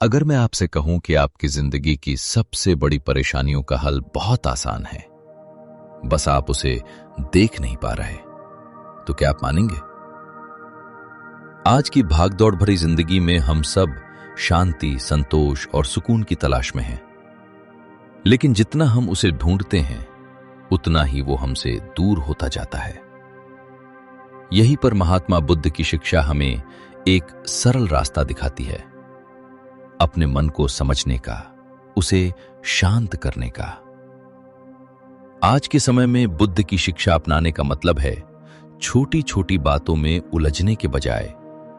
अगर मैं आपसे कहूं कि आपकी जिंदगी की सबसे बड़ी परेशानियों का हल बहुत आसान है, बस आप उसे देख नहीं पा रहे, तो क्या आप मानेंगे? आज की भागदौड़ भरी जिंदगी में हम सब शांति, संतोष और सुकून की तलाश में हैं। लेकिन जितना हम उसे ढूंढते हैं, उतना ही वो हमसे दूर होता जाता है। यहीं पर महात्मा बुद्ध की शिक्षा हमें एक सरल रास्ता दिखाती है, अपने मन को समझने का, उसे शांत करने का। आज के समय में बुद्ध की शिक्षा अपनाने का मतलब है छोटी छोटी बातों में उलझने के बजाय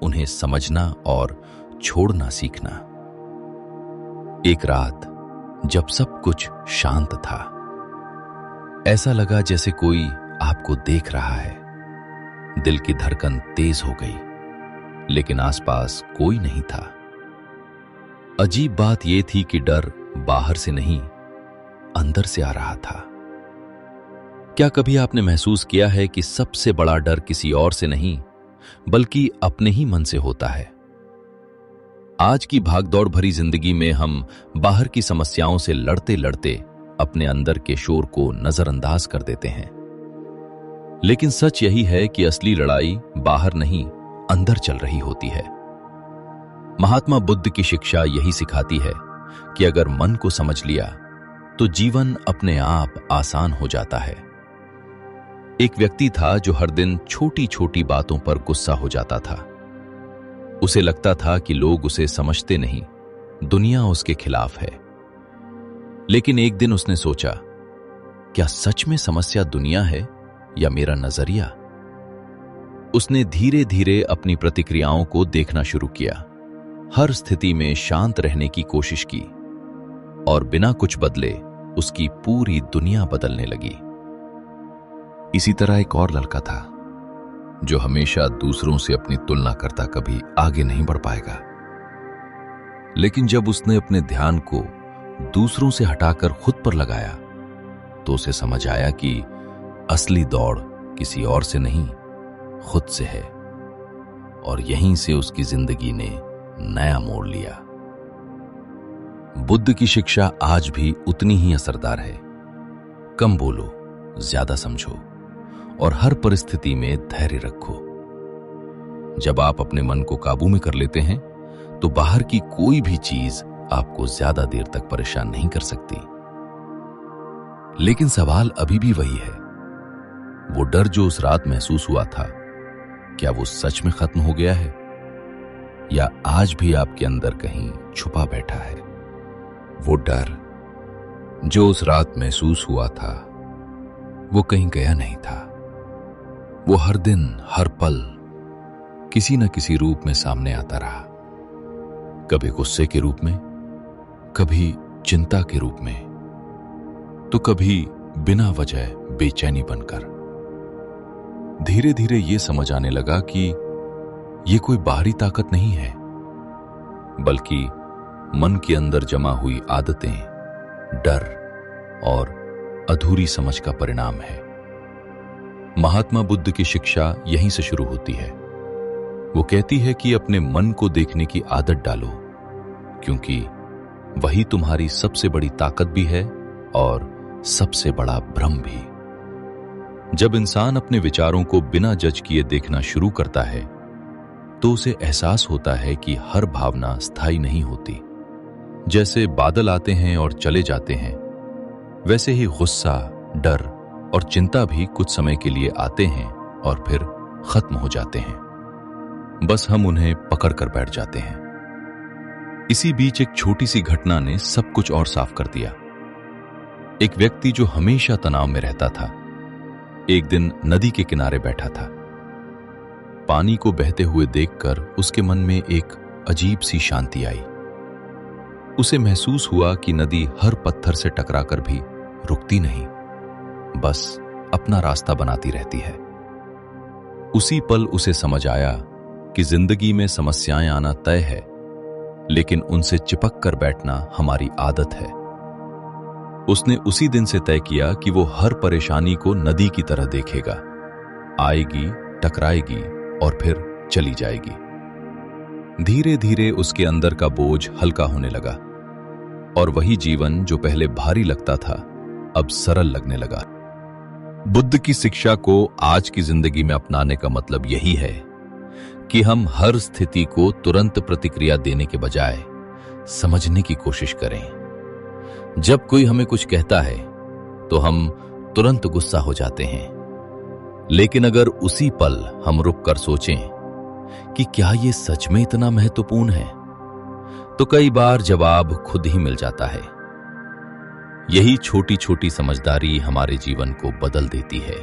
उन्हें समझना और छोड़ना सीखना। एक रात जब सब कुछ शांत था, ऐसा लगा जैसे कोई आपको देख रहा है। दिल की धड़कन तेज हो गई, लेकिन आसपास कोई नहीं था। अजीब बात यह थी कि डर बाहर से नहीं, अंदर से आ रहा था। क्या कभी आपने महसूस किया है कि सबसे बड़ा डर किसी और से नहीं, बल्कि अपने ही मन से होता है? आज की भागदौड़ भरी जिंदगी में हम बाहर की समस्याओं से लड़ते लड़ते अपने अंदर के शोर को नजरअंदाज कर देते हैं। लेकिन सच यही है कि असली लड़ाई बाहर नहीं, अंदर चल रही होती है। महात्मा बुद्ध की शिक्षा यही सिखाती है कि अगर मन को समझ लिया तो जीवन अपने आप आसान हो जाता है। एक व्यक्ति था जो हर दिन छोटी छोटी बातों पर गुस्सा हो जाता था। उसे लगता था कि लोग उसे समझते नहीं, दुनिया उसके खिलाफ है। लेकिन एक दिन उसने सोचा, क्या सच में समस्या दुनिया है या मेरा नजरिया? उसने धीरे धीरे अपनी प्रतिक्रियाओं को देखना शुरू किया, हर स्थिति में शांत रहने की कोशिश की, और बिना कुछ बदले उसकी पूरी दुनिया बदलने लगी। इसी तरह एक और लड़का था जो हमेशा दूसरों से अपनी तुलना करता, कभी आगे नहीं बढ़ पाएगा। लेकिन जब उसने अपने ध्यान को दूसरों से हटाकर खुद पर लगाया, तो उसे समझ आया कि असली दौड़ किसी और से नहीं, खुद से है। और यहीं से उसकी जिंदगी ने नया मोड़ लिया। बुद्ध की शिक्षा आज भी उतनी ही असरदार है। कम बोलो, ज्यादा समझो, और हर परिस्थिति में धैर्य रखो। जब आप अपने मन को काबू में कर लेते हैं, तो बाहर की कोई भी चीज आपको ज्यादा देर तक परेशान नहीं कर सकती। लेकिन सवाल अभी भी वही है, वो डर जो उस रात महसूस हुआ था, क्या वो सच में खत्म हो गया है, या आज भी आपके अंदर कहीं छुपा बैठा है? वो डर जो उस रात महसूस हुआ था, वो कहीं गया नहीं था। वो हर दिन, हर पल किसी न किसी रूप में सामने आता रहा। कभी गुस्से के रूप में, कभी चिंता के रूप में, तो कभी बिना वजह बेचैनी बनकर। धीरे धीरे ये समझ आने लगा कि ये कोई बाहरी ताकत नहीं है, बल्कि मन के अंदर जमा हुई आदतें, डर और अधूरी समझ का परिणाम है। महात्मा बुद्ध की शिक्षा यहीं से शुरू होती है। वो कहती है कि अपने मन को देखने की आदत डालो, क्योंकि वही तुम्हारी सबसे बड़ी ताकत भी है और सबसे बड़ा भ्रम भी। जब इंसान अपने विचारों को बिना जज किए देखना शुरू करता है, तो उसे एहसास होता है कि हर भावना स्थायी नहीं होती। जैसे बादल आते हैं और चले जाते हैं, वैसे ही गुस्सा, डर और चिंता भी कुछ समय के लिए आते हैं और फिर खत्म हो जाते हैं। बस हम उन्हें पकड़ कर बैठ जाते हैं। इसी बीच एक छोटी सी घटना ने सब कुछ और साफ कर दिया। एक व्यक्ति जो हमेशा तनाव में रहता था, एक दिन नदी के किनारे बैठा था। पानी को बहते हुए देखकर उसके मन में एक अजीब सी शांति आई। उसे महसूस हुआ कि नदी हर पत्थर से टकराकर भी रुकती नहीं, बस अपना रास्ता बनाती रहती है। उसी पल उसे समझ आया कि जिंदगी में समस्याएं आना तय है, लेकिन उनसे चिपक कर बैठना हमारी आदत है। उसने उसी दिन से तय किया कि वो हर परेशानी को नदी की तरह देखेगा, आएगी, टकराएगी और फिर चली जाएगी। धीरे धीरे उसके अंदर का बोझ हल्का होने लगा और वही जीवन जो पहले भारी लगता था अब सरल लगने लगा। बुद्ध की शिक्षा को आज की जिंदगी में अपनाने का मतलब यही है कि हम हर स्थिति को तुरंत प्रतिक्रिया देने के बजाय समझने की कोशिश करें। जब कोई हमें कुछ कहता है तो हम तुरंत गुस्सा हो जाते हैं, लेकिन अगर उसी पल हम रुक कर सोचें कि क्या ये सच में इतना महत्वपूर्ण है, तो कई बार जवाब खुद ही मिल जाता है। यही छोटी छोटी समझदारी हमारे जीवन को बदल देती है।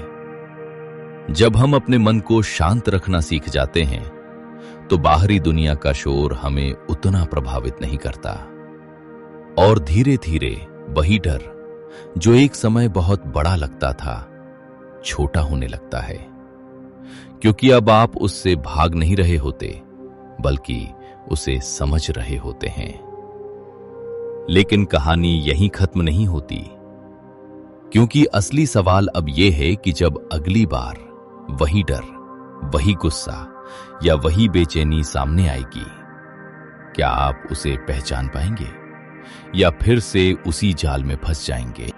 जब हम अपने मन को शांत रखना सीख जाते हैं तो बाहरी दुनिया का शोर हमें उतना प्रभावित नहीं करता और धीरे धीरे वही डर जो एक समय बहुत बड़ा लगता था छोटा होने लगता है, क्योंकि अब आप उससे भाग नहीं रहे होते बल्कि उसे समझ रहे होते हैं। लेकिन कहानी यहीं खत्म नहीं होती, क्योंकि असली सवाल अब यह है कि जब अगली बार वही डर, वही गुस्सा या वही बेचैनी सामने आएगी, क्या आप उसे पहचान पाएंगे या फिर से उसी जाल में फंस जाएंगे?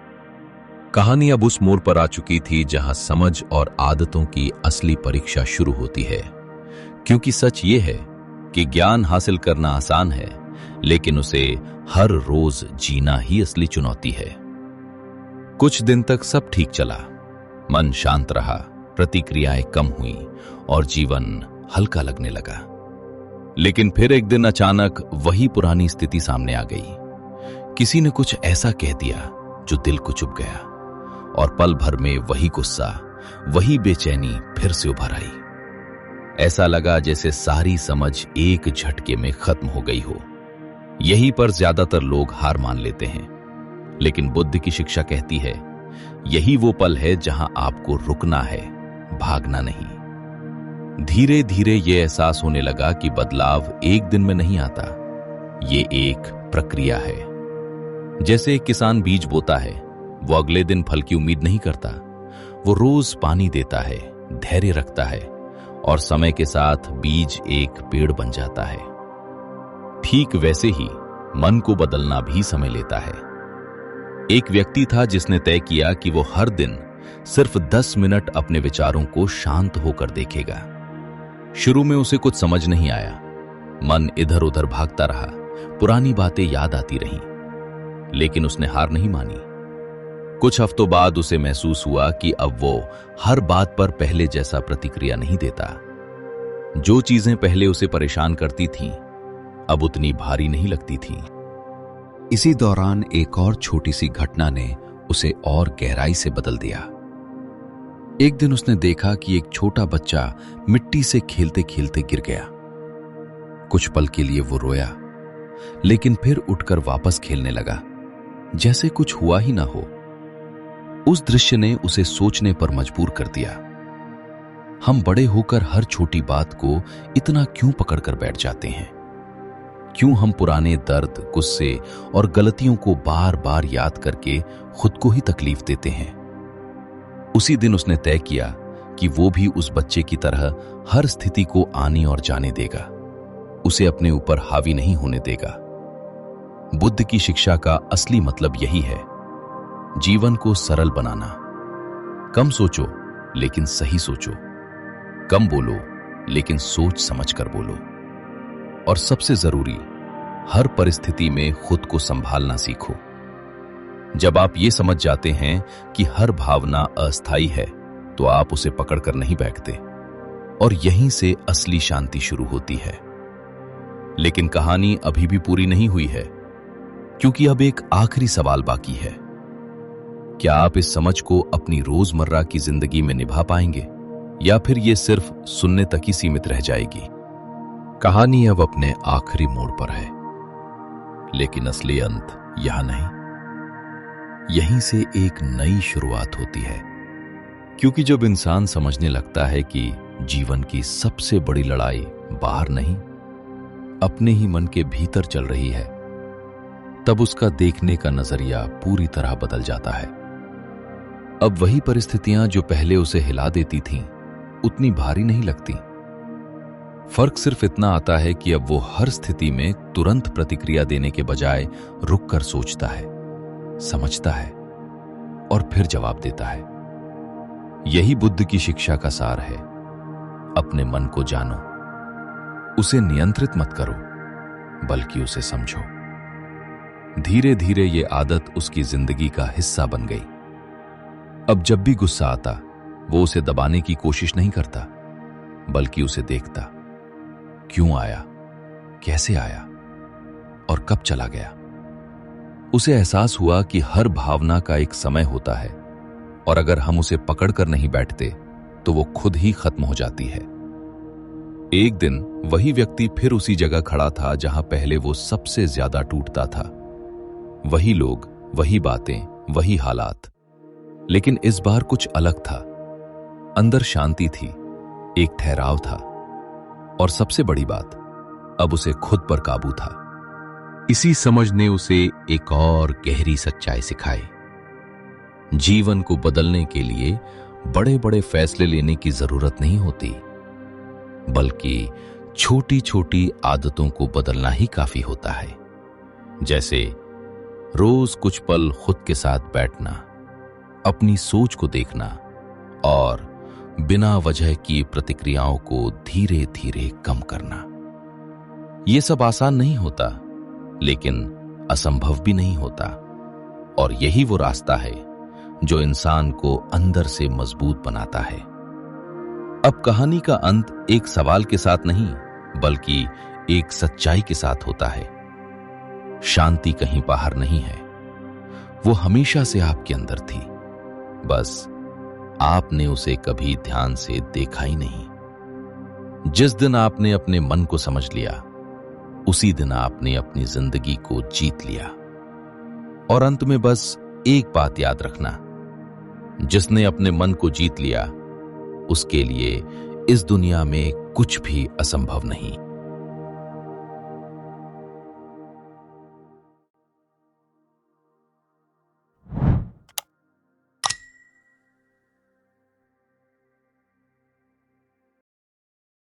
कहानी अब उस मोड़ पर आ चुकी थी जहां समझ और आदतों की असली परीक्षा शुरू होती है, क्योंकि सच ये है कि ज्ञान हासिल करना आसान है, लेकिन उसे हर रोज जीना ही असली चुनौती है। कुछ दिन तक सब ठीक चला, मन शांत रहा, प्रतिक्रियाएं कम हुई और जीवन हल्का लगने लगा। लेकिन फिर एक दिन अचानक वही पुरानी स्थिति सामने आ गई। किसी ने कुछ ऐसा कह दिया जो दिल को चुभ गया और पल भर में वही गुस्सा, वही बेचैनी फिर से उभर आई। ऐसा लगा जैसे सारी समझ एक झटके में खत्म हो गई हो। यहीं पर ज्यादातर लोग हार मान लेते हैं, लेकिन बुद्ध की शिक्षा कहती है यही वो पल है जहां आपको रुकना है, भागना नहीं। धीरे धीरे ये एहसास होने लगा कि बदलाव एक दिन में नहीं आता, ये एक प्रक्रिया है। जैसे एक किसान बीज बोता है, वो अगले दिन फल की उम्मीद नहीं करता। वो रोज पानी देता है, धैर्य रखता है और समय के साथ बीज एक पेड़ बन जाता है। ठीक वैसे ही मन को बदलना भी समय लेता है। एक व्यक्ति था जिसने तय किया कि वो हर दिन सिर्फ 10 मिनट अपने विचारों को शांत होकर देखेगा। शुरू में उसे कुछ समझ नहीं आया, मन इधर उधर भागता रहा, पुरानी बातें याद आती रहीं, लेकिन उसने हार नहीं मानी। कुछ हफ्तों बाद उसे महसूस हुआ कि अब वो हर बात पर पहले जैसा प्रतिक्रिया नहीं देता। जो चीजें पहले उसे परेशान करती थीं, अब उतनी भारी नहीं लगती थीं। इसी दौरान एक और छोटी सी घटना ने उसे और गहराई से बदल दिया। एक दिन उसने देखा कि एक छोटा बच्चा मिट्टी से खेलते खेलते गिर गया। कुछ पल के लिए वो रोया, लेकिन फिर उठकर वापस खेलने लगा, जैसे कुछ हुआ ही ना हो। उस दृश्य ने उसे सोचने पर मजबूर कर दिया। हम बड़े होकर हर छोटी बात को इतना क्यों पकड़कर बैठ जाते हैं? क्यों हम पुराने दर्द, गुस्से और गलतियों को बार बार याद करके खुद को ही तकलीफ देते हैं? उसी दिन उसने तय किया कि वो भी उस बच्चे की तरह हर स्थिति को आने और जाने देगा, उसे अपने ऊपर हावी नहीं होने देगा। बुद्ध की शिक्षा का असली मतलब यही है, जीवन को सरल बनाना। कम सोचो लेकिन सही सोचो, कम बोलो लेकिन सोच समझकर बोलो, और सबसे जरूरी, हर परिस्थिति में खुद को संभालना सीखो। जब आप ये समझ जाते हैं कि हर भावना अस्थायी है, तो आप उसे पकड़कर नहीं बैठते, और यहीं से असली शांति शुरू होती है। लेकिन कहानी अभी भी पूरी नहीं हुई है, क्योंकि अब एक आखिरी सवाल बाकी है। क्या आप इस समझ को अपनी रोजमर्रा की जिंदगी में निभा पाएंगे, या फिर ये सिर्फ सुनने तक ही सीमित रह जाएगी? कहानी अब अपने आखिरी मोड़ पर है, लेकिन असली अंत यहां नहीं, यहीं से एक नई शुरुआत होती है। क्योंकि जब इंसान समझने लगता है कि जीवन की सबसे बड़ी लड़ाई बाहर नहीं, अपने ही मन के भीतर चल रही है, तब उसका देखने का नजरिया पूरी तरह बदल जाता है। अब वही परिस्थितियां जो पहले उसे हिला देती थीं, उतनी भारी नहीं लगती। फर्क सिर्फ इतना आता है कि अब वो हर स्थिति में तुरंत प्रतिक्रिया देने के बजाय रुक कर सोचता है, समझता है और फिर जवाब देता है। यही बुद्ध की शिक्षा का सार है। अपने मन को जानो, उसे नियंत्रित मत करो, बल्कि उसे समझो। धीरे धीरे ये आदत उसकी जिंदगी का हिस्सा बन गई। अब जब भी गुस्सा आता, वो उसे दबाने की कोशिश नहीं करता, बल्कि उसे देखता। क्यों आया, कैसे आया और कब चला गया। उसे एहसास हुआ कि हर भावना का एक समय होता है और अगर हम उसे पकड़कर नहीं बैठते तो वो खुद ही खत्म हो जाती है। एक दिन वही व्यक्ति फिर उसी जगह खड़ा था जहां पहले वो सबसे ज्यादा टूटता था। वही लोग, वही बातें, वही हालात, लेकिन इस बार कुछ अलग था। अंदर शांति थी, एक ठहराव था और सबसे बड़ी बात, अब उसे खुद पर काबू था। इसी समझ ने उसे एक और गहरी सच्चाई सिखाई। जीवन को बदलने के लिए बड़े बड़े फैसले लेने की जरूरत नहीं होती, बल्कि छोटी छोटी आदतों को बदलना ही काफी होता है। जैसे रोज कुछ पल खुद के साथ बैठना, अपनी सोच को देखना और बिना वजह की प्रतिक्रियाओं को धीरे धीरे कम करना। यह सब आसान नहीं होता, लेकिन असंभव भी नहीं होता। और यही वो रास्ता है जो इंसान को अंदर से मजबूत बनाता है। अब कहानी का अंत एक सवाल के साथ नहीं, बल्कि एक सच्चाई के साथ होता है। शांति कहीं बाहर नहीं है, वो हमेशा से आपके अंदर थी, बस आपने उसे कभी ध्यान से देखा ही नहीं। जिस दिन आपने अपने मन को समझ लिया, उसी दिन आपने अपनी जिंदगी को जीत लिया। और अंत में बस एक बात याद रखना, जिसने अपने मन को जीत लिया, उसके लिए इस दुनिया में कुछ भी असंभव नहीं।